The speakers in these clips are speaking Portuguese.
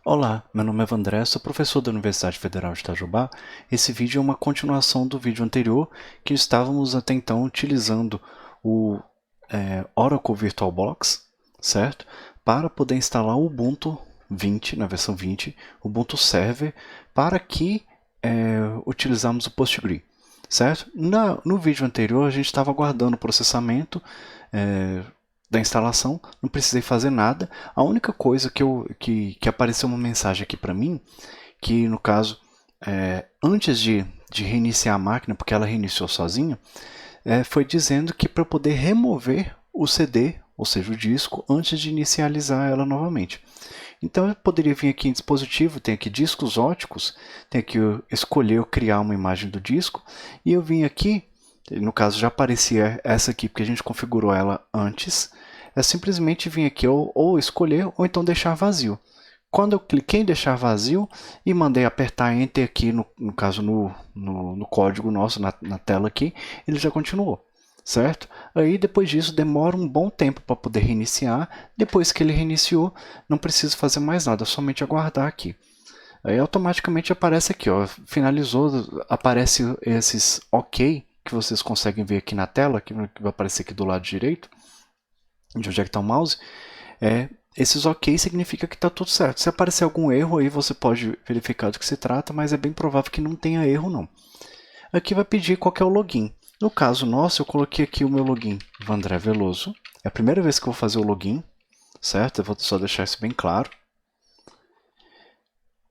Olá, meu nome é Vandré, sou professor da Universidade Federal de Itajubá. Esse vídeo é uma continuação do vídeo anterior, que estávamos até então utilizando o Oracle VirtualBox, certo? Para poder instalar o Ubuntu 20, na versão 20, Ubuntu Server, para que utilizarmos o PostgreSQL, certo? No vídeo anterior a gente estava aguardando o processamento da instalação, não precisei fazer nada. A única coisa que apareceu uma mensagem aqui para mim, que no caso, antes de reiniciar a máquina, porque ela reiniciou sozinha, foi dizendo que para poder remover o CD, ou seja, o disco, antes de inicializar ela novamente. Então eu poderia vir aqui em dispositivo, tem aqui discos óticos, tem aqui escolher criar uma imagem do disco, e eu vim aqui, no caso já aparecia essa aqui porque a gente configurou ela antes, é simplesmente vir aqui ou escolher ou então deixar vazio. Quando eu cliquei em deixar vazio e mandei apertar Enter aqui, no caso no código nosso, na tela aqui, ele já continuou, certo? Aí depois disso demora um bom tempo para poder reiniciar. Depois que ele reiniciou, não preciso fazer mais nada, é somente aguardar aqui. Aí automaticamente aparece aqui, ó, finalizou, aparece esses OK que vocês conseguem ver aqui na tela, que vai aparecer aqui do lado direito, de onde é que está o mouse. Esses OK significa que está tudo certo. Se aparecer algum erro aí você pode verificar do que se trata, mas é bem provável que não tenha erro não. Aqui vai pedir qual que é o login. No caso nosso, eu coloquei aqui o meu login, Vandré Veloso. É a primeira vez que eu vou fazer o login, certo? Eu vou só deixar isso bem claro.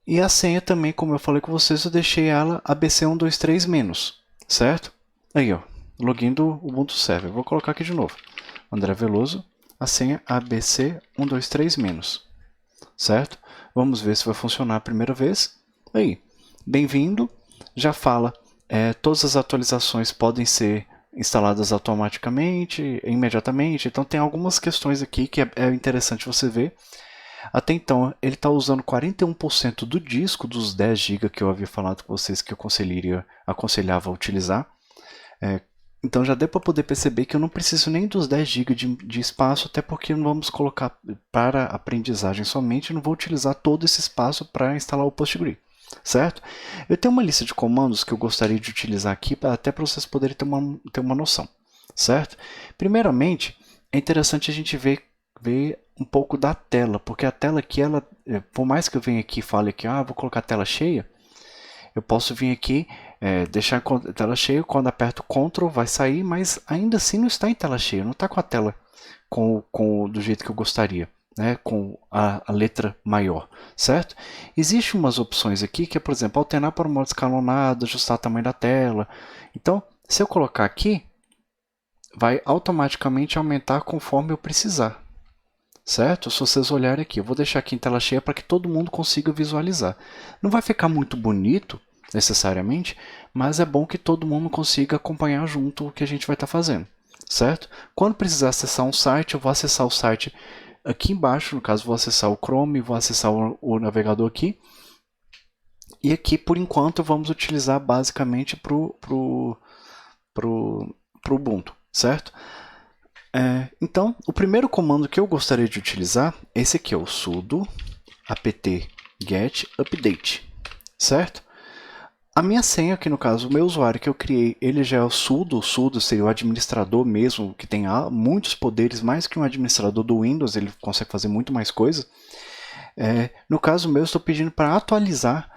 E a senha também, como eu falei com vocês, eu deixei ela ABC123-, certo? Aí, ó, login do Ubuntu Server. Vou colocar aqui de novo. André Veloso, a senha ABC123-, certo? Vamos ver se vai funcionar a primeira vez. Aí, bem-vindo, já fala, todas as atualizações podem ser instaladas automaticamente, imediatamente, então tem algumas questões aqui que é interessante você ver. Até então, ele está usando 41% do disco dos 10 GB que eu havia falado com vocês que eu aconselhava a utilizar. Então já deu para poder perceber que eu não preciso nem dos 10 GB de espaço, até porque não vamos colocar para aprendizagem somente, não vou utilizar todo esse espaço para instalar o PostgreSQL, certo? Eu tenho uma lista de comandos que eu gostaria de utilizar aqui, até para vocês poderem ter uma noção, certo? Primeiramente, é interessante a gente ver um pouco da tela, porque a tela aqui, por mais que eu venha aqui e fale que vou colocar a tela cheia, eu posso vir aqui, deixar a tela cheia, quando aperto Ctrl vai sair, mas ainda assim não está em tela cheia, não está com a tela do jeito que eu gostaria, né, com a letra maior, certo? Existem umas opções aqui que é, por exemplo, alternar para o modo escalonado, ajustar o tamanho da tela. Então, se eu colocar aqui, vai automaticamente aumentar conforme eu precisar. Certo? Se vocês olharem aqui, eu vou deixar aqui em tela cheia para que todo mundo consiga visualizar. Não vai ficar muito bonito, necessariamente, mas é bom que todo mundo consiga acompanhar junto o que a gente vai estar fazendo, certo? Quando precisar acessar um site, eu vou acessar o site aqui embaixo, no caso vou acessar o Chrome, vou acessar o navegador aqui, e aqui por enquanto vamos utilizar basicamente para o Ubuntu, certo? Então, o primeiro comando que eu gostaria de utilizar, esse aqui é o sudo apt-get update, certo? A minha senha, aqui no caso, o meu usuário que eu criei, ele já é o sudo seria o administrador mesmo, que tem muitos poderes, mais que um administrador do Windows, ele consegue fazer muito mais coisa. No caso meu, eu estou pedindo para atualizar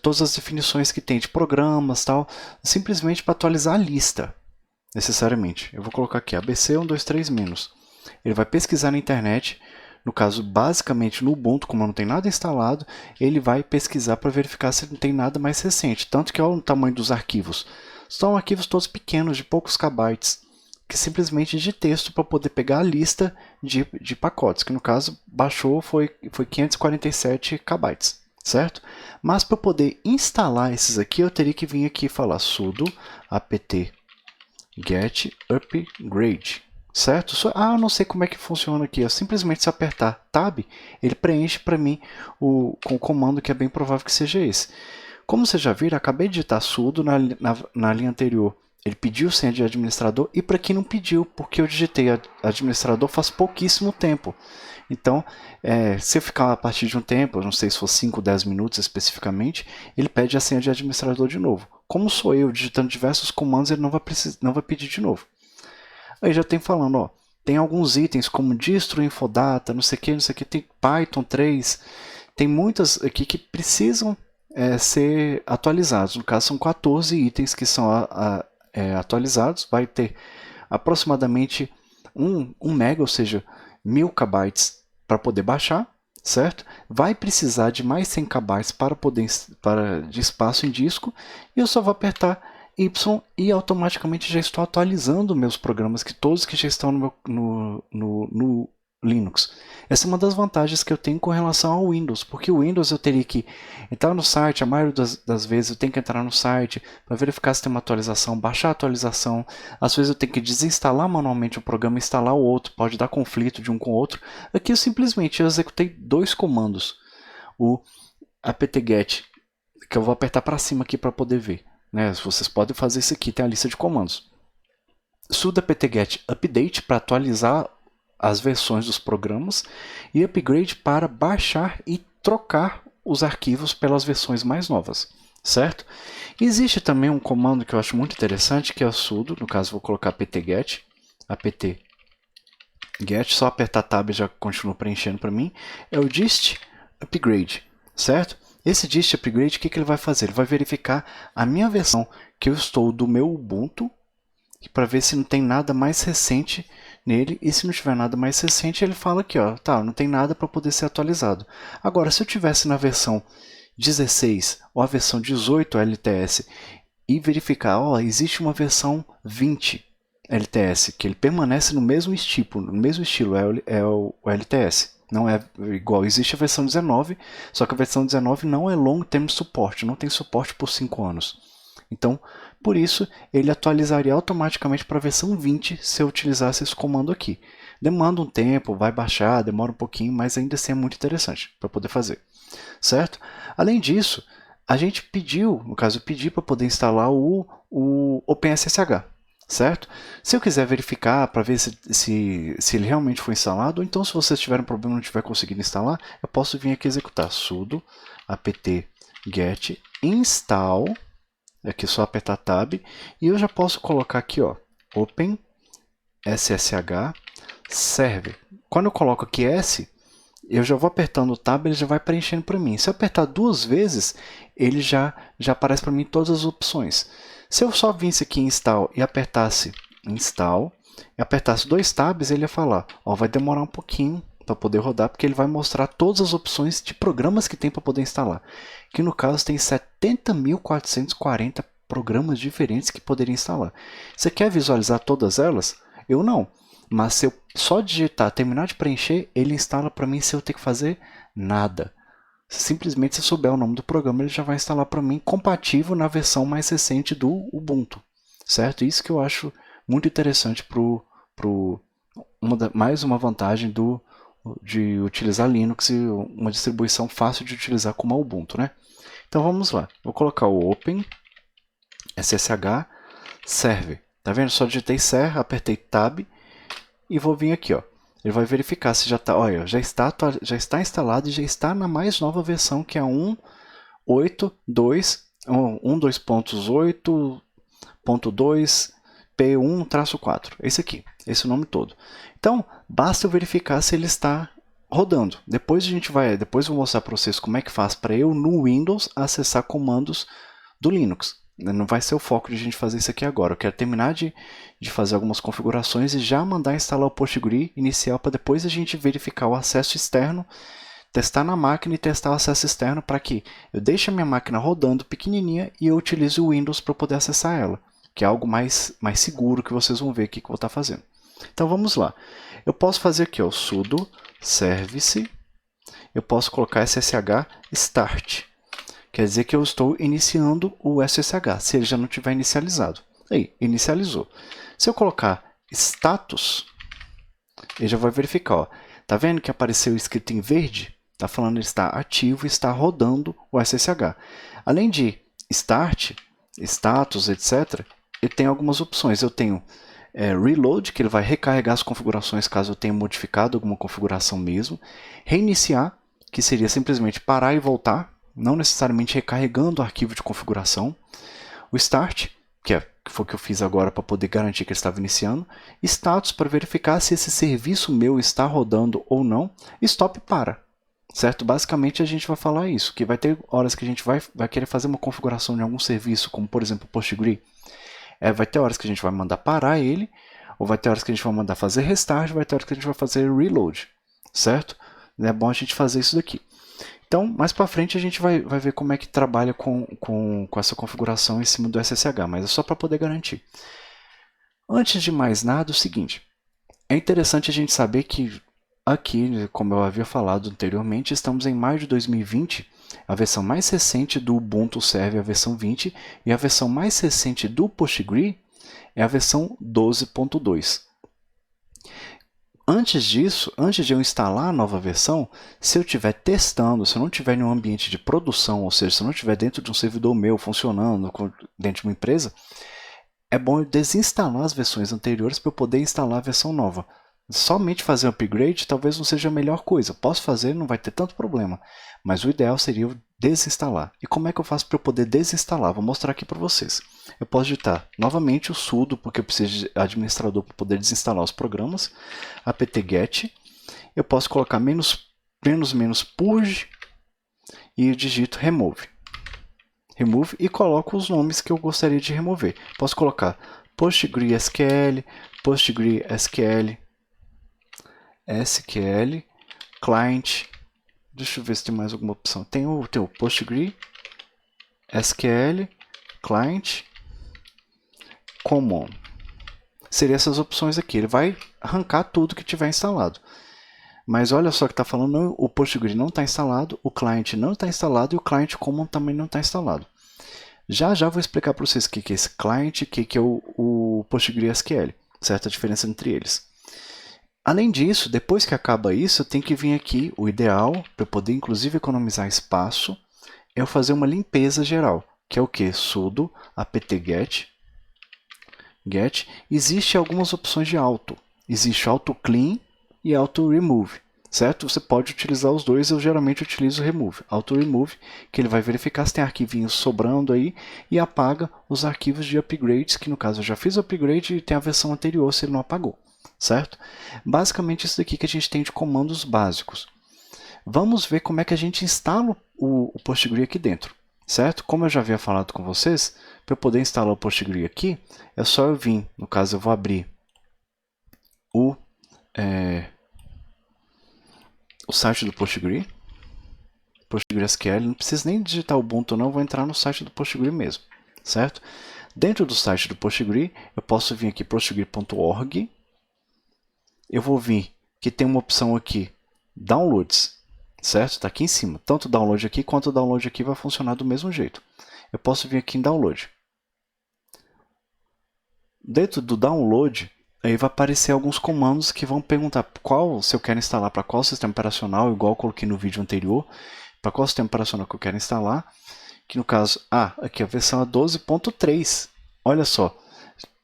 todas as definições que tem de programas, tal, simplesmente para atualizar a lista, necessariamente. Eu vou colocar aqui ABC123-. Ele vai pesquisar na internet, no caso, basicamente no Ubuntu, como não tem nada instalado, ele vai pesquisar para verificar se não tem nada mais recente. Tanto que olha o tamanho dos arquivos. São arquivos todos pequenos, de poucos kbytes, que simplesmente de texto para poder pegar a lista de pacotes, que no caso baixou foi 547 kbytes, certo? Mas para poder instalar esses aqui, eu teria que vir aqui e falar sudo apt-get upgrade. Certo? Eu não sei como é que funciona aqui. Simplesmente se apertar Tab, ele preenche para mim com o comando que é bem provável que seja esse. Como vocês já viram, acabei de digitar sudo, na linha anterior Ele pediu senha de administrador e para quem não pediu, porque eu digitei administrador faz pouquíssimo tempo. Então, se eu ficar a partir de um tempo, não sei se for 5 ou 10 minutos especificamente, ele pede a senha de administrador de novo. Como sou eu digitando diversos comandos, ele não vai pedir de novo. Aí já tem falando, ó, tem alguns itens como distro, infodata, não sei o que, tem Python 3, tem muitas aqui que precisam ser atualizados. No caso, são 14 itens que são atualizados. Vai ter aproximadamente 1 mega, ou seja, 1000 KB para poder baixar, certo? Vai precisar de mais 100 KB de espaço em disco, e eu só vou apertar Y e automaticamente já estou atualizando meus programas, todos que já estão no Linux. Essa é uma das vantagens que eu tenho com relação ao Windows, porque o Windows eu teria que entrar no site, a maioria das vezes eu tenho que entrar no site para verificar se tem uma atualização, baixar a atualização, às vezes eu tenho que desinstalar manualmente o programa e instalar o outro, pode dar conflito de um com o outro. Aqui eu simplesmente executei 2 comandos, o apt-get, que eu vou apertar para cima aqui para poder ver, né? Vocês podem fazer isso aqui, tem a lista de comandos. Sudo apt-get update para atualizar as versões dos programas, e upgrade para baixar e trocar os arquivos pelas versões mais novas, certo? Existe também um comando que eu acho muito interessante, que é o sudo, no caso vou colocar apt-get, só apertar tab já continua preenchendo para mim, é o dist upgrade, certo? Esse dist upgrade, o que ele vai fazer? Ele vai verificar a minha versão que eu estou do meu Ubuntu, para ver se não tem nada mais recente nele, e se não tiver nada mais recente, ele fala aqui, ó, tá, não tem nada para poder ser atualizado. Agora, se eu tivesse na versão 16 ou a versão 18 LTS e verificar, ó, existe uma versão 20 LTS, que ele permanece no mesmo estilo, é o LTS. Não é igual, existe a versão 19, só que a versão 19 não é Long Term Support, não tem suporte por 5 anos. Então, por isso, ele atualizaria automaticamente para a versão 20 se eu utilizasse esse comando aqui. Demanda um tempo, vai baixar, demora um pouquinho, mas ainda assim é muito interessante para poder fazer, certo? Além disso, a gente pediu, no caso eu pedi para poder instalar o OpenSSH, certo? Se eu quiser verificar para ver se ele realmente foi instalado, ou então se vocês tiverem um problema e não estiver conseguindo instalar, eu posso vir aqui executar sudo apt-get install. Aqui é só apertar Tab, e eu já posso colocar aqui, ó, Open SSH Server. Quando eu coloco aqui S, eu já vou apertando o Tab, ele já vai preenchendo para mim. Se eu apertar 2 vezes, ele já aparece para mim todas as opções. Se eu só visse aqui em Install e apertasse Install, e apertasse 2 tabs, ele ia falar, ó, vai demorar um pouquinho para poder rodar, porque ele vai mostrar todas as opções de programas que tem para poder instalar. Que no caso tem 70.440 programas diferentes que poderia instalar. Você quer visualizar todas elas? Eu não. Mas se eu só digitar, terminar de preencher, ele instala para mim sem eu ter que fazer nada. Simplesmente se souber o nome do programa, ele já vai instalar para mim compatível na versão mais recente do Ubuntu. Certo? Isso que eu acho muito interessante mais uma vantagem de utilizar Linux, e uma distribuição fácil de utilizar como a Ubuntu, né? Então vamos lá, vou colocar o Open SSH Server. Tá vendo? Só digitei ser, apertei Tab e vou vir aqui, ó. Ele vai verificar se já está, olha, já está instalado e já está na mais nova versão, que é 1.2.8.2 P1-4. Esse aqui, esse é o nome todo. Então, basta eu verificar se ele está rodando. Depois eu vou mostrar para vocês como é que faz para eu no Windows acessar comandos do Linux. Não vai ser o foco de a gente fazer isso aqui agora. Eu quero terminar de fazer algumas configurações e já mandar instalar o PostgreSQL inicial para depois a gente verificar o acesso externo, testar na máquina e testar o acesso externo para que eu deixe a minha máquina rodando pequenininha e eu utilize o Windows para poder acessar ela, que é algo mais seguro, que vocês vão ver aqui que eu vou estar fazendo. Então vamos lá. Eu posso fazer aqui, ó, sudo service, eu posso colocar ssh start. Quer dizer que eu estou iniciando o SSH, se ele já não tiver inicializado. Aí, inicializou. Se eu colocar status, ele já vai verificar. Ó. Tá vendo que apareceu escrito em verde? Está falando que está ativo e está rodando o SSH. Além de start, status, etc., eu tenho algumas opções. Eu tenho Reload, que ele vai recarregar as configurações caso eu tenha modificado alguma configuração mesmo. Reiniciar, que seria simplesmente parar e voltar, não necessariamente recarregando o arquivo de configuração. O Start, que foi o que eu fiz agora para poder garantir que ele estava iniciando. Status, para verificar se esse serviço meu está rodando ou não. Stop, para. Certo? Basicamente a gente vai falar isso, que vai ter horas que a gente vai querer fazer uma configuração de algum serviço, como por exemplo o PostgreSQL. Vai ter horas que a gente vai mandar parar ele, ou vai ter horas que a gente vai mandar fazer restart, vai ter horas que a gente vai fazer reload, certo? É bom a gente fazer isso daqui. Então, mais para frente a gente vai ver como é que trabalha com essa configuração em cima do SSH, mas é só para poder garantir. Antes de mais nada, o seguinte, é interessante a gente saber que aqui, como eu havia falado anteriormente, estamos em maio de 2020, a versão mais recente do Ubuntu serve a versão 20 e a versão mais recente do PostgreSQL é a versão 12.2. Antes disso, antes de eu instalar a nova versão, se eu estiver testando, se eu não estiver em um ambiente de produção, ou seja, se eu não estiver dentro de um servidor meu funcionando dentro de uma empresa, é bom eu desinstalar as versões anteriores para eu poder instalar a versão nova. Somente fazer um upgrade talvez não seja a melhor coisa. Posso fazer, não vai ter tanto problema. Mas o ideal seria eu desinstalar. E como é que eu faço para eu poder desinstalar? Vou mostrar aqui para vocês. Eu posso digitar novamente o sudo, porque eu preciso de administrador para poder desinstalar os programas. apt-get. Eu posso colocar -purge e eu digito remove. Remove e coloco os nomes que eu gostaria de remover. Posso colocar PostgreSQL, PostgreSQL, SQL, Client. Deixa eu ver se tem mais alguma opção. Tem o PostgreSQL, Client, Common. Seriam essas opções aqui. Ele vai arrancar tudo que tiver instalado. Mas olha só que está falando, o Postgre não está instalado, o Client não está instalado e o Client Common também não está instalado. Já já vou explicar para vocês o que é esse Client e o que é o PostgreSQL, certo? A diferença entre eles. Além disso, depois que acaba isso, eu tenho que vir aqui, o ideal, para eu poder inclusive economizar espaço, é eu fazer uma limpeza geral, que é o que? Sudo apt-get. Existem algumas opções de auto. Existe auto clean e auto remove, certo? Você pode utilizar os dois, eu geralmente utilizo o remove. Auto remove, que ele vai verificar se tem arquivinhos sobrando aí e apaga os arquivos de upgrades, que no caso eu já fiz o upgrade e tem a versão anterior se ele não apagou, certo? Basicamente isso daqui que a gente tem de comandos básicos. Vamos ver como é que a gente instala o PostgreSQL aqui dentro, certo? Como eu já havia falado com vocês, para eu poder instalar o PostgreSQL aqui, é só eu vir, no caso eu vou abrir o site do PostgreSQL, não precisa nem digitar o Ubuntu não, vou entrar no site do PostgreSQL mesmo, certo? Dentro do site do PostgreSQL, eu posso vir aqui postgre.org, eu vou vir que tem uma opção aqui, Downloads, certo? Está aqui em cima, tanto o download aqui quanto o download aqui vai funcionar do mesmo jeito. Eu posso vir aqui em Download. Dentro do Download, aí vai aparecer alguns comandos que vão perguntar se eu quero instalar para qual sistema operacional, igual eu coloquei no vídeo anterior, para qual sistema operacional que eu quero instalar, que no caso, aqui a versão é 12.3. Olha só,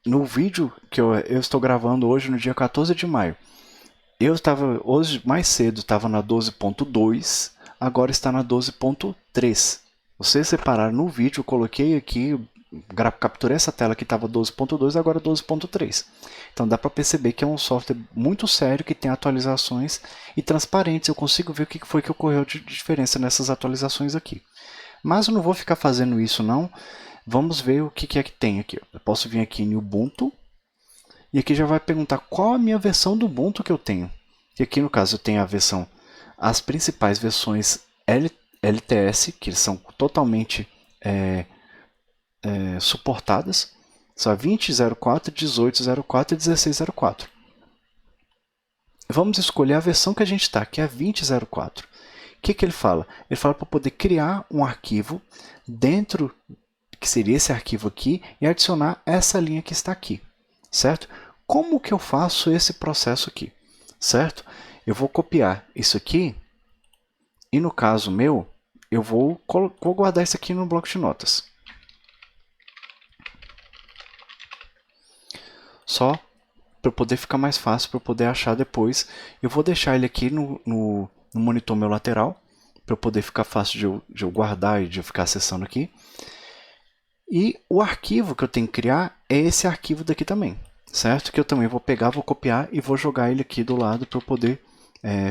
no vídeo que eu estou gravando hoje, no dia 14 de maio, eu estava, hoje mais cedo, estava na 12.2, agora está na 12.3. Vocês separaram no vídeo, eu coloquei aqui, capturei essa tela que estava 12.2, agora 12.3. Então dá para perceber que é um software muito sério, que tem atualizações e transparentes. Eu consigo ver o que foi que ocorreu de diferença nessas atualizações aqui. Mas eu não vou ficar fazendo isso não. Vamos ver o que é que tem aqui. Eu posso vir aqui em Ubuntu. E aqui já vai perguntar qual a minha versão do Ubuntu que eu tenho. E aqui no caso eu tenho as principais versões LTS, que são totalmente suportadas. São a 20.04, 18.04 e 16.04. Vamos escolher a versão que a gente está, que é a 20.04. O que ele fala? Ele fala para poder criar um arquivo dentro, que seria esse arquivo aqui, e adicionar essa linha que está aqui, certo? Como que eu faço esse processo aqui, certo? Eu vou copiar isso aqui, e no caso meu, eu vou guardar isso aqui no bloco de notas. só para poder ficar mais fácil, para eu poder achar depois. Eu vou deixar ele aqui no monitor meu lateral, para eu poder ficar fácil de eu guardar e de eu ficar acessando aqui. E o arquivo que eu tenho que criar é esse arquivo daqui também, certo? Que eu também vou pegar, vou copiar e vou jogar ele aqui do lado para eu poder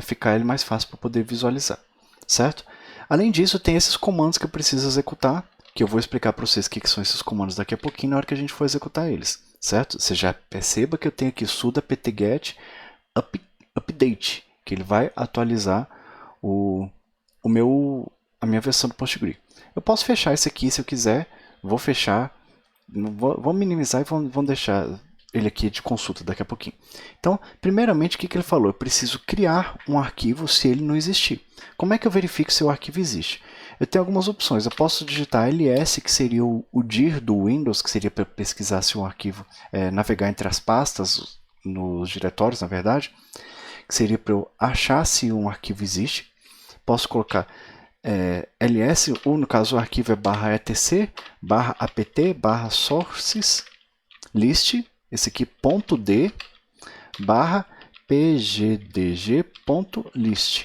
ficar ele mais fácil para poder visualizar, certo? Além disso, tem esses comandos que eu preciso executar, que eu vou explicar para vocês o que são esses comandos daqui a pouquinho na hora que a gente for executar eles, certo? Você já perceba que eu tenho aqui sudo apt-get update, que ele vai atualizar a minha versão do PostgreSQL. Eu posso fechar esse aqui se eu quiser, vou fechar, vou minimizar e vou deixar ele aqui de consulta daqui a pouquinho. Então, primeiramente, o que ele falou? Eu preciso criar um arquivo se ele não existir. Como é que eu verifico se o arquivo existe? Eu tenho algumas opções. Eu posso digitar ls, que seria o dir do Windows, que seria para pesquisar se um arquivo, navegar entre as pastas, nos diretórios, na verdade, que seria para eu achar se um arquivo existe. Posso colocar ls, ou no caso o arquivo é /etc, /apt, /sources, list, esse aqui, .d, /pgdg.list,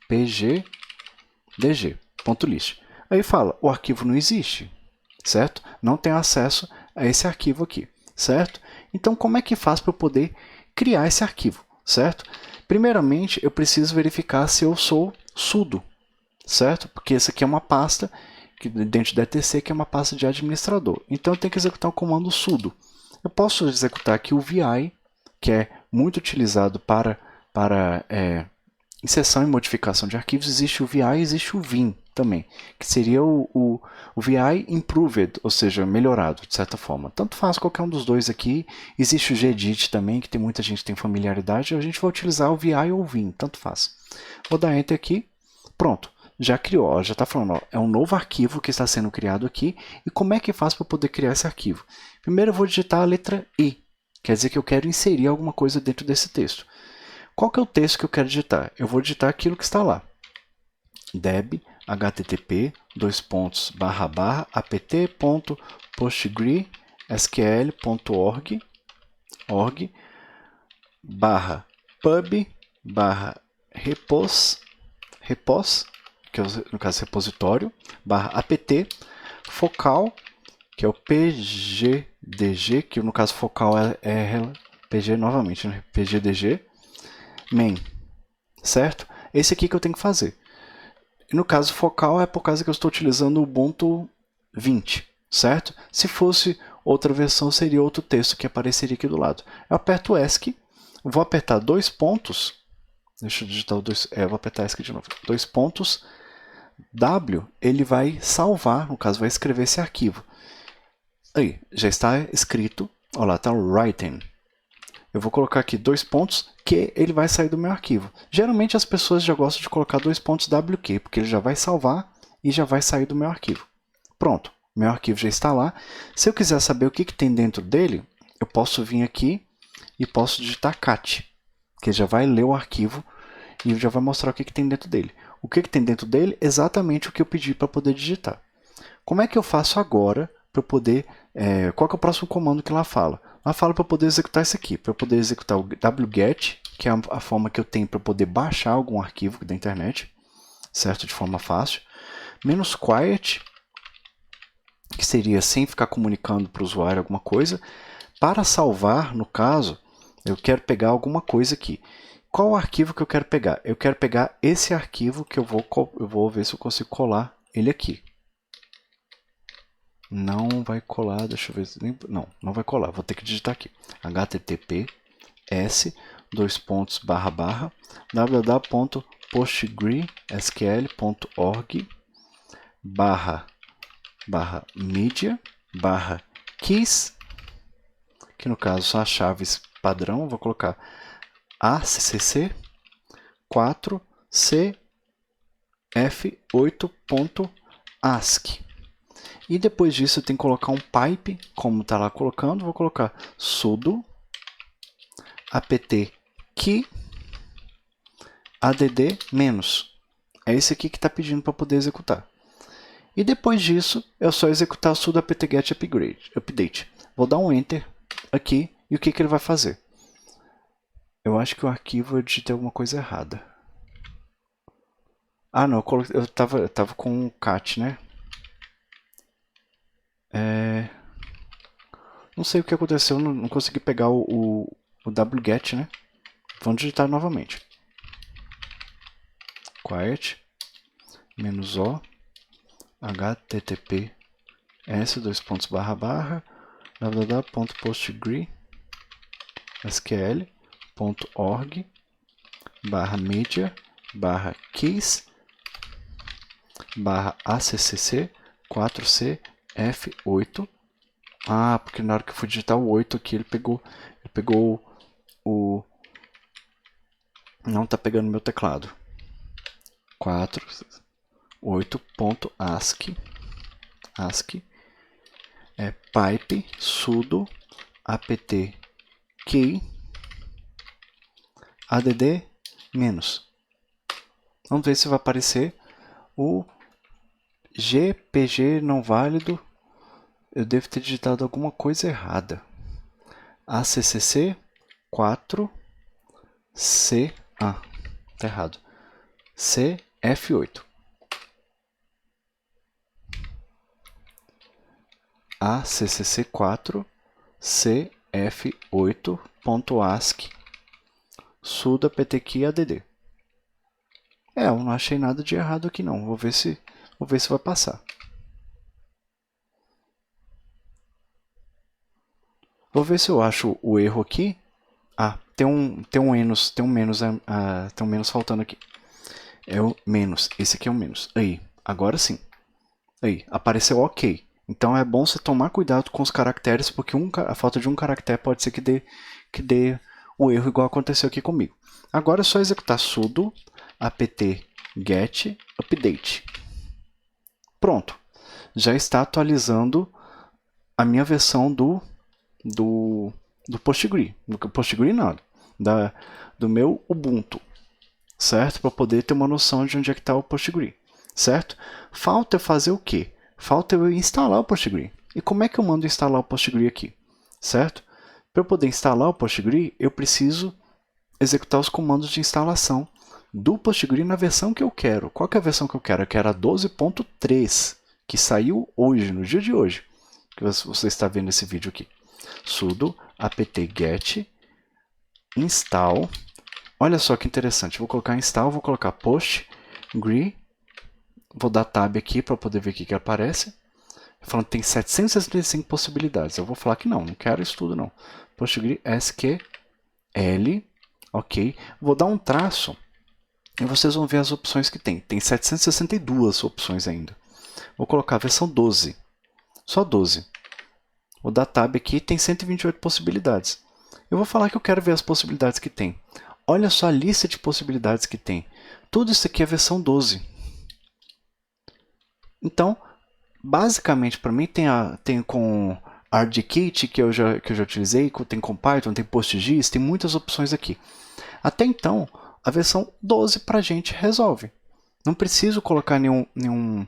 pgdg.list. Aí fala, o arquivo não existe, certo? Não tem acesso a esse arquivo aqui, certo? Então, como é que faz para eu poder criar esse arquivo, certo? Primeiramente, eu preciso verificar se eu sou sudo, certo? Porque essa aqui é uma pasta que, dentro da etc, que é uma pasta de administrador. Então, eu tenho que executar o comando sudo. Eu posso executar aqui o vi, que é muito utilizado para inserção e modificação de arquivos. Existe o vi e existe o vim também, que seria o vi improved, ou seja, melhorado, de certa forma. Tanto faz qualquer um dos dois aqui. Existe o gedit também, que tem muita gente que tem familiaridade. A gente vai utilizar o vi ou o vim, tanto faz. Vou dar Enter aqui. Pronto. Já criou, ó, já está falando, ó, é um novo arquivo que está sendo criado aqui. E como é que faz para poder criar esse arquivo? Primeiro eu vou digitar a letra I, quer dizer que eu quero inserir alguma coisa dentro desse texto. Qual que é o texto que eu quero digitar? Eu vou digitar aquilo que está lá. deb http apt.postgresql.org /pub/repos, que é no caso repositório, /apt, focal, que é o pgdg, que no caso focal é pg novamente, né? pgdg, main, certo? Esse aqui que eu tenho que fazer. E no caso focal é por causa que eu estou utilizando o Ubuntu 20, certo? Se fosse outra versão, seria outro texto que apareceria aqui do lado. Eu aperto ESC, vou apertar dois pontos, deixa eu digitar o dois, vou apertar ESC de novo, dois pontos, W, ele vai salvar, no caso vai escrever esse arquivo. Aí, já está escrito, olha lá, está writing. Eu vou colocar aqui dois pontos, que ele vai sair do meu arquivo. Geralmente as pessoas já gostam de colocar dois pontos WQ, porque ele já vai salvar e já vai sair do meu arquivo. Pronto, meu arquivo já está lá. Se eu quiser saber o que tem dentro dele, eu posso vir aqui e posso digitar cat, que já vai ler o arquivo e já vai mostrar o que tem dentro dele. O que tem dentro dele? Exatamente o que eu pedi para poder digitar. Como é que eu faço agora para eu poder... qual que é o próximo comando que ela fala? Ela fala para eu poder executar isso aqui, para eu poder executar o wget, que é a forma que eu tenho para poder baixar algum arquivo da internet, certo? De forma fácil. -quiet, que seria sem ficar comunicando para o usuário alguma coisa. Para salvar, no caso, eu quero pegar alguma coisa aqui. Qual o arquivo que eu quero pegar? Eu quero pegar esse arquivo que eu vou ver se eu consigo colar ele aqui. Não vai colar, deixa eu ver. Não vai colar, vou ter que digitar aqui. https://www.postgresql.org /media/keys, que no caso são as chaves padrão, vou colocar ACC 4cf8.asc. E depois disso eu tenho que colocar um pipe, como está lá colocando, vou colocar sudo apt key add menos. É esse aqui que está pedindo para poder executar. E depois disso, é só executar sudo apt-get update. Vou dar um Enter aqui E o que ele vai fazer? Eu acho que o arquivo eu digitei alguma coisa errada. Ah, não, eu tava com o cat, né? Não sei o que aconteceu, não consegui pegar o wget, né? Vamos digitar novamente. Quiet, -o, https www.postgre.org/media/keys/accc4cf8. Ah, porque na hora que eu fui digitar o 8 aqui, ele pegou o... Não tá pegando meu teclado. 8.ascii pipe sudo apt key add menos. Vamos ver se vai aparecer o gpg não válido. Eu devo ter digitado alguma coisa errada. accc4c tá errado. cf8. accc4 cf8.ascii sudo apt add. Eu não achei nada de errado aqui não. Vou ver se vai passar. Vou ver se eu acho o erro aqui. Ah, tem um menos faltando aqui. É o menos. Esse aqui é o menos. Aí, agora sim. Aí, apareceu OK. Então é bom você tomar cuidado com os caracteres, porque a falta de um caractere pode ser que dê o erro igual aconteceu aqui comigo. Agora é só executar sudo apt-get update. Pronto. Já está atualizando a minha versão do Postgre. Do Postgre não, do meu Ubuntu. Certo? Para poder ter uma noção de onde é que está o Postgre. Certo? Falta eu fazer o quê? Falta eu instalar o Postgre. E como é que eu mando instalar o Postgre aqui? Certo? Para eu poder instalar o Postgre, eu preciso executar os comandos de instalação do Postgre na versão que eu quero. Qual que é a versão que eu quero? Eu quero a 12.3, que saiu hoje, no dia de hoje, que você está vendo esse vídeo aqui. Sudo apt-get install. Olha só que interessante. Vou colocar install, vou colocar postgre. Vou dar tab aqui para poder ver o que aparece. Falando que tem 765 possibilidades. Eu vou falar que não quero isso tudo não. Postgre SQL. Ok. Vou dar um traço e vocês vão ver as opções que tem. Tem 762 opções ainda. Vou colocar a versão 12. Só 12. Vou dar tab aqui, tem 128 possibilidades. Eu vou falar que eu quero ver as possibilidades que tem. Olha só a lista de possibilidades que tem. Tudo isso aqui é versão 12. Então, basicamente, para mim, tem com RDKit, que eu já utilizei, tem com Python, tem PostGIS, tem muitas opções aqui. Até então, a versão 12 para a gente resolve. Não preciso colocar nenhum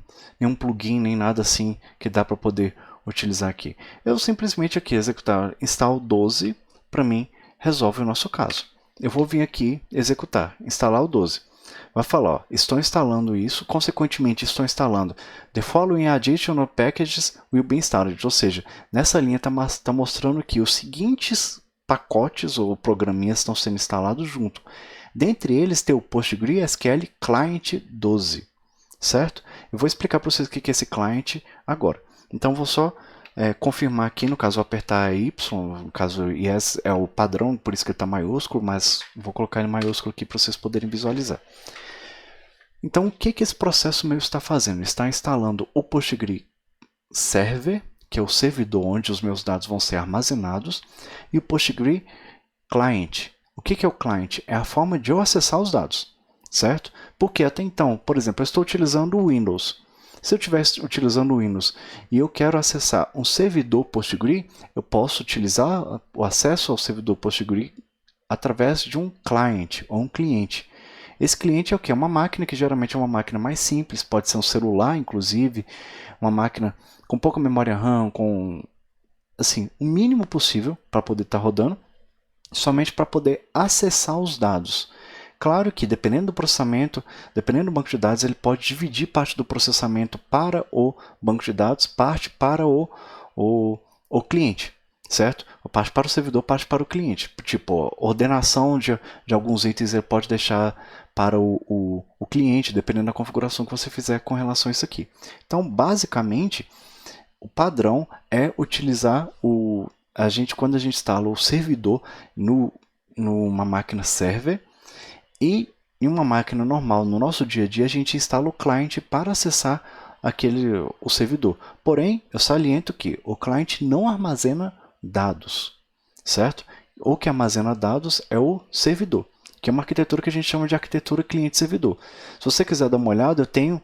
plugin, nem nada assim que dá para poder utilizar aqui. Eu simplesmente aqui executar install 12, para mim, resolve o nosso caso. Eu vou vir aqui executar, instalar o 12. Vai falar, ó, estou instalando isso, consequentemente estou instalando the following additional packages will be installed. Ou seja, nessa linha está mostrando que os seguintes pacotes ou programinhas estão sendo instalados junto. Dentre eles tem o PostgreSQL Client 12, certo? Eu vou explicar para vocês o que é esse client agora. Então vou só confirmar aqui, no caso vou apertar Y, no caso yes é o padrão, por isso que ele está maiúsculo, mas vou colocar ele maiúsculo aqui para vocês poderem visualizar. Então o que esse processo meu está fazendo? Está instalando o Postgre Server, que é o servidor onde os meus dados vão ser armazenados, e o Postgre Client. O que é o client? É a forma de eu acessar os dados, certo? Porque até então, por exemplo, eu estou utilizando o Windows. Se eu estivesse utilizando o Windows e eu quero acessar um servidor Postgre, eu posso utilizar o acesso ao servidor Postgre através de um client ou um cliente. Esse cliente é o que? É uma máquina que geralmente é uma máquina mais simples, pode ser um celular, inclusive, uma máquina com pouca memória RAM, com assim, o mínimo possível para poder estar rodando, somente para poder acessar os dados. Claro que, dependendo do processamento, dependendo do banco de dados, ele pode dividir parte do processamento para o banco de dados, parte para o cliente, certo? Parte para o servidor, parte para o cliente. Tipo, ordenação de alguns itens ele pode deixar para o cliente, dependendo da configuração que você fizer com relação a isso aqui. Então, basicamente, o padrão é utilizar quando a gente instala o servidor numa máquina server, e em uma máquina normal, no nosso dia a dia, a gente instala o cliente para acessar o servidor. Porém, eu saliento que o cliente não armazena dados, certo? O que armazena dados é o servidor, que é uma arquitetura que a gente chama de arquitetura cliente-servidor. Se você quiser dar uma olhada, eu tenho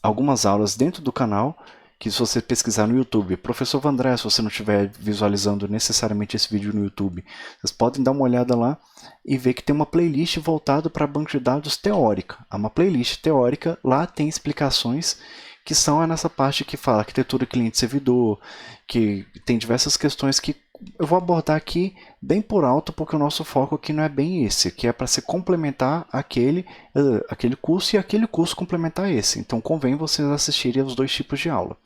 algumas aulas dentro do canal, que se você pesquisar no YouTube, Professor Vandré, se você não estiver visualizando necessariamente esse vídeo no YouTube, vocês podem dar uma olhada lá e ver que tem uma playlist voltada para banco de dados teórica. É uma playlist teórica, lá tem explicações que são nessa parte que fala arquitetura cliente-servidor, que tem diversas questões que eu vou abordar aqui bem por alto, porque o nosso foco aqui não é bem esse, que é para se complementar aquele curso e aquele curso complementar esse. Então convém vocês assistirem aos dois tipos de aula.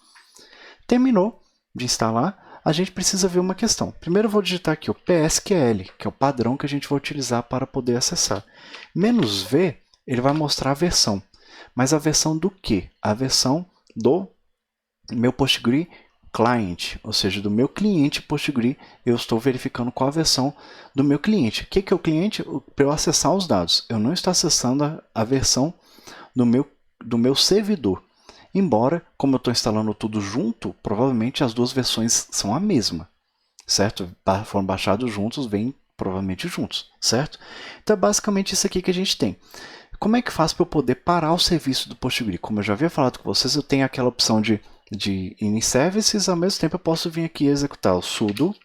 Terminou de instalar, a gente precisa ver uma questão. Primeiro eu vou digitar aqui o PSQL, que é o padrão que a gente vai utilizar para poder acessar. "-v", ele vai mostrar a versão. Mas a versão do quê? A versão do meu Postgre client, ou seja, do meu cliente Postgre, eu estou verificando qual a versão do meu cliente. O que é o cliente? Para eu acessar os dados. Eu não estou acessando a versão do meu servidor. Embora, como eu estou instalando tudo junto, provavelmente as duas versões são a mesma, certo? Foram baixados juntos, vêm provavelmente juntos, certo? Então é basicamente isso aqui que a gente tem. Como é que faz para eu poder parar o serviço do Postgre? Como eu já havia falado com vocês, eu tenho aquela opção de init services, ao mesmo tempo eu posso vir aqui e executar o sudo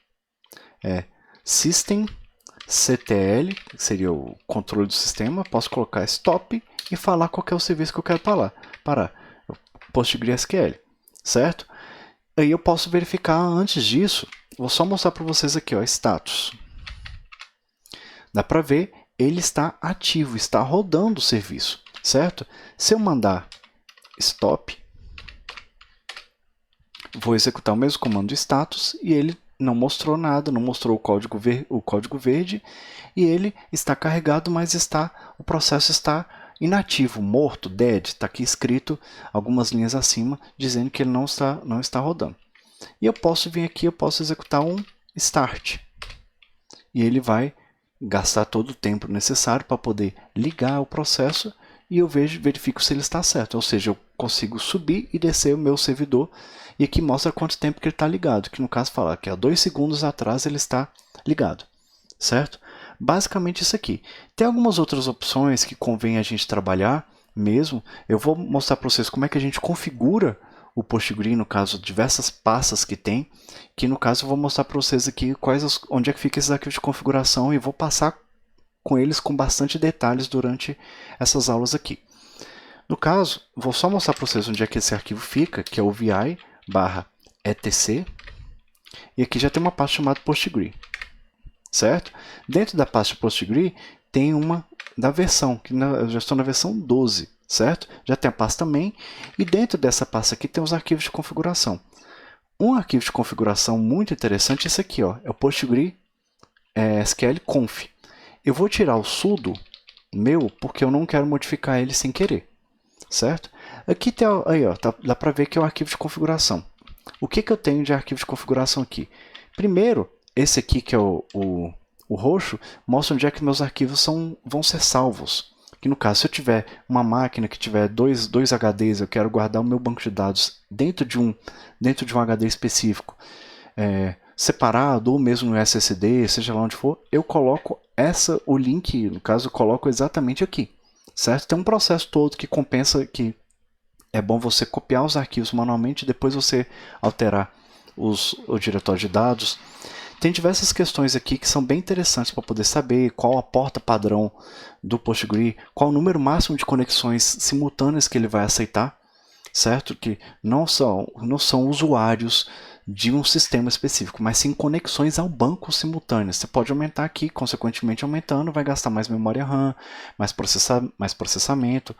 systemctl, que seria o controle do sistema, posso colocar stop e falar qual é o serviço que eu quero parar. PostgreSQL, certo? Aí eu posso verificar antes disso, vou só mostrar para vocês aqui, status. Dá para ver, ele está ativo, está rodando o serviço, certo? Se eu mandar stop, vou executar o mesmo comando status e ele não mostrou nada, não mostrou o código verde e ele está carregado, mas o processo está inativo, morto, dead, está aqui escrito algumas linhas acima dizendo que ele não está rodando. E eu posso vir aqui, eu posso executar um start e ele vai gastar todo o tempo necessário para poder ligar o processo e eu verifico se ele está certo, ou seja, eu consigo subir e descer o meu servidor e aqui mostra quanto tempo que ele está ligado, que no caso fala que há 2 segundos atrás ele está ligado, certo? Basicamente isso aqui. Tem algumas outras opções que convém a gente trabalhar mesmo. Eu vou mostrar para vocês como é que a gente configura o Postgre, no caso, diversas pastas que tem, que no caso eu vou mostrar para vocês aqui onde é que fica esses arquivos de configuração e vou passar com eles com bastante detalhes durante essas aulas aqui. No caso, vou só mostrar para vocês onde é que esse arquivo fica, que é o vi/etc, e aqui já tem uma pasta chamada Postgre. Certo? Dentro da pasta Postgre tem uma da versão, que eu já estou na versão 12, certo? Já tem a pasta main e dentro dessa pasta aqui tem os arquivos de configuração. Um arquivo de configuração muito interessante é esse aqui, ó, é o Postgre SQL conf. Eu vou tirar o sudo meu porque eu não quero modificar ele sem querer, certo? Aqui tem, aí, ó, dá para ver que é um arquivo de configuração. O que eu tenho de arquivo de configuração aqui? Primeiro, esse aqui, que é o roxo, mostra onde é que meus arquivos vão ser salvos. Que no caso, se eu tiver uma máquina que tiver dois HDs, eu quero guardar o meu banco de dados dentro de um HD específico, separado, ou mesmo no SSD, seja lá onde for, eu coloco o link, no caso, eu coloco exatamente aqui. Certo? Tem um processo todo que compensa, que é bom você copiar os arquivos manualmente e depois você alterar o diretório de dados. Tem diversas questões aqui que são bem interessantes para poder saber qual a porta padrão do Postgre, qual o número máximo de conexões simultâneas que ele vai aceitar, certo? Que não são usuários de um sistema específico, mas sim conexões ao banco simultâneas. Você pode aumentar aqui, consequentemente aumentando, vai gastar mais memória RAM, mais processamento.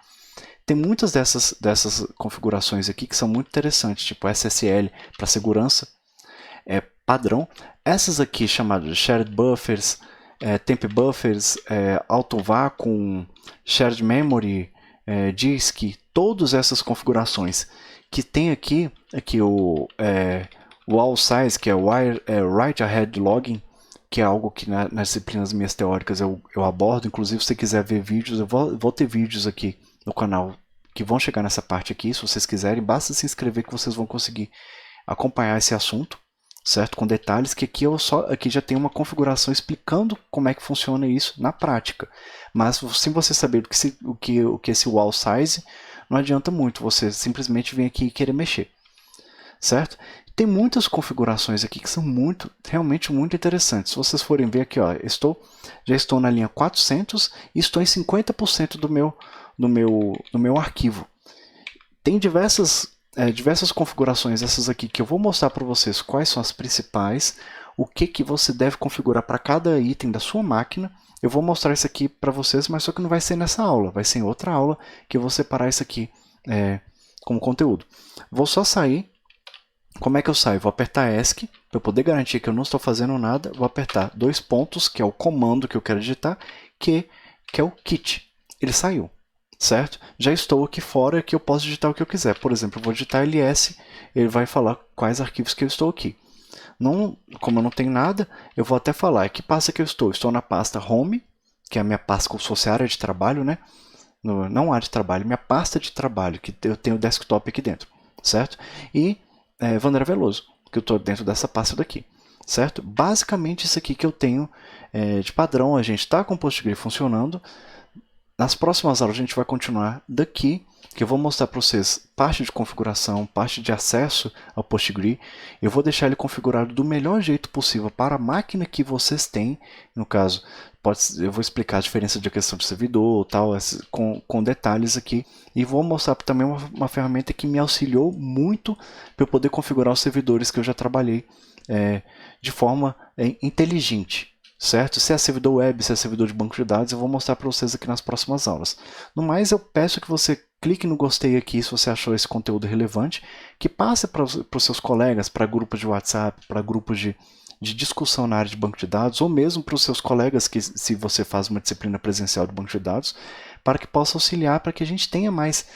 Tem muitas dessas configurações aqui que são muito interessantes, tipo SSL para segurança, padrão. Essas aqui chamadas de Shared Buffers, Temp Buffers, Auto Vacuum, Shared Memory, Disk, todas essas configurações que tem aqui o Wall Size, que é o Write Ahead Logging, que é algo que nas disciplinas minhas teóricas eu abordo. Inclusive, se você quiser ver vídeos, eu vou ter vídeos aqui no canal que vão chegar nessa parte aqui. Se vocês quiserem, basta se inscrever que vocês vão conseguir acompanhar esse assunto, certo? Com detalhes, que aqui já tem uma configuração explicando como é que funciona isso na prática. Mas sem você saber o que é esse Wall Size, não adianta muito você simplesmente vir aqui e querer mexer, certo? Tem muitas configurações aqui que são realmente muito interessantes. Se vocês forem ver aqui, ó, já estou na linha 400 e estou em 50% do meu arquivo. Tem diversas configurações, essas aqui, que eu vou mostrar para vocês quais são as principais, o que você deve configurar para cada item da sua máquina. Eu vou mostrar isso aqui para vocês, mas só que não vai ser nessa aula, vai ser em outra aula que eu vou separar isso aqui como conteúdo. Vou só sair. Como é que eu saio? Vou apertar ESC, para eu poder garantir que eu não estou fazendo nada. Vou apertar 2 pontos, que é o comando que eu quero digitar, que é o kit. Ele saiu, certo? Já estou aqui fora, que eu posso digitar o que eu quiser. Por exemplo, eu vou digitar ls, ele vai falar quais arquivos que eu estou aqui. Como eu não tenho nada, eu vou até falar que pasta que eu estou. Estou na pasta Home, que é a minha pasta como se fosse área de trabalho, né? Não área de trabalho, minha pasta de trabalho, que eu tenho o desktop aqui dentro, certo? E Vandré Veloso, que eu estou dentro dessa pasta daqui, certo? Basicamente isso aqui que eu tenho de padrão. A gente está com o PostgreSQL funcionando. Nas próximas aulas a gente vai continuar daqui, que eu vou mostrar para vocês parte de configuração, parte de acesso ao PostgreSQL. Eu vou deixar ele configurado do melhor jeito possível para a máquina que vocês têm. No caso, eu vou explicar a diferença de questão de servidor, tal, com detalhes aqui. E vou mostrar também uma ferramenta que me auxiliou muito para eu poder configurar os servidores que eu já trabalhei de forma inteligente. Certo? Se é servidor web, se é servidor de banco de dados, eu vou mostrar para vocês aqui nas próximas aulas. No mais, eu peço que você clique no gostei aqui se você achou esse conteúdo relevante, que passe para os seus colegas, para grupos de WhatsApp, para grupos de discussão na área de banco de dados, ou mesmo para os seus colegas, que se você faz uma disciplina presencial de banco de dados, para que possa auxiliar, para que a gente tenha mais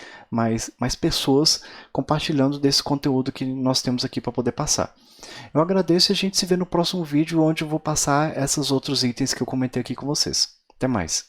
pessoas compartilhando desse conteúdo que nós temos aqui para poder passar. Eu agradeço e a gente se vê no próximo vídeo, onde eu vou passar esses outros itens que eu comentei aqui com vocês. Até mais!